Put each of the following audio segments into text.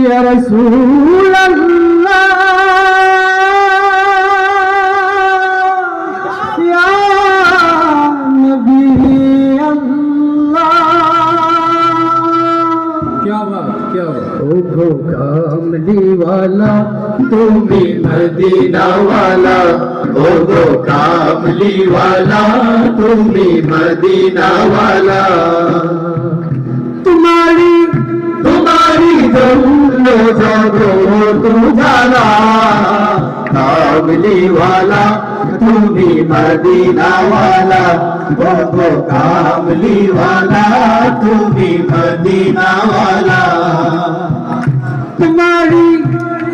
ইয়া রাসূলুল্লাহ ইয়া নবী আল্লাহ। क्या बात क्या बात। ओ गो कामली वाला তুমি মদিনা वाला, ओ गो कामली वाला তুমি मदीना वाला। तुम्हारी तुम्हारी जन्म जगत उजाला, कामली वाला তুমি मदीना वाला, ओ गो कामली वाला তুমি मदीना वाला। तुम्हारी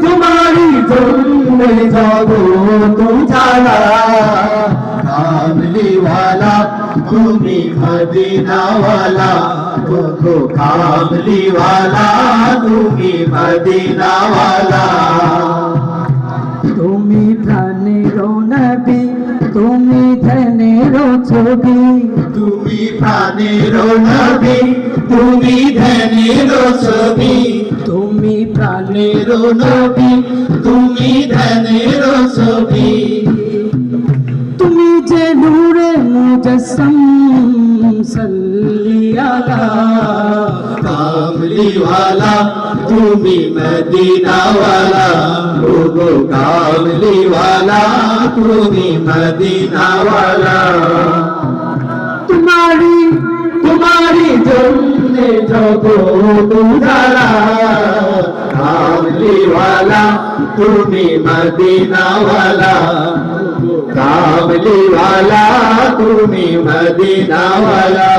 तुम्हारी जन्म जगत उजाला, कामली वाला তুমি मदीना वाला, ओ गो कामली वाला তুমি मदीना वाला। তুমি প্রাণের নবী, তুমি ধনের ছবি, তুমি প্রাণের নবী, তুমি ধ্যানের ছবি, তুমি প্রাণের প্রাণের নবী, তুমি ধ্যানের ছবি। তুমি যে নূরে মুজস্সম সাল্লি আলা। कामली वाला তুমি मदीना वाला, ओ गो कामली वाला তুমি मदीना वाला। तुम्हारी तुम्हारी जन्म जगत उजाला, कामली वाला তুমি मदीना वाला, कामली वाला তুমি मदीना वाला।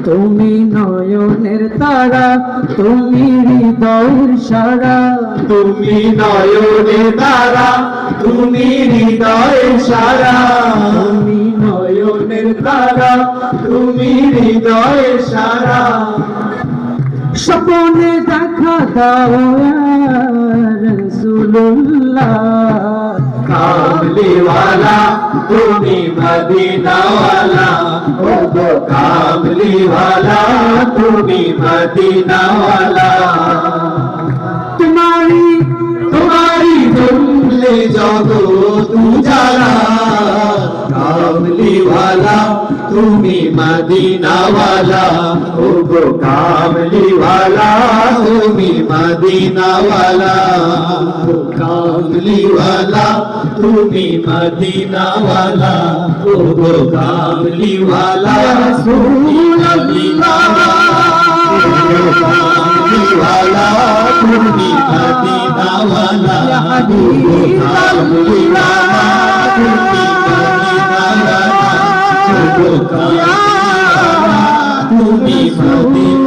তুমি নয়নের তারা, তুমি হৃদয়ের সারা, তুমি নয়নের তারা, তুমি হৃদয়ের সারা, তুমি নয়নের তারা, তুমি হৃদয়ের সারা। স্বপনে দেখা দাও ইয়া রাসূলুল্লাহ। कामली वाला তুমি मदीना वाला, ओ गो कामली वाला তুমি मदीना वाला। तुम्हारी तुम्हारी जन्म जगत उजाला, कामली वाला তুমি मदीना वाला, ओ गो कामली वाला তুমি मदीना वाला, कामली वाला তুমি मदीना वाला, ओ गो कामली वाला রাসূলুল্লাহ। कामली वाला তুমি मदीना वाला, ইয়া कामली वाला তুমি मदीना वाला, ओ गो कामली वाला তুমি मदीना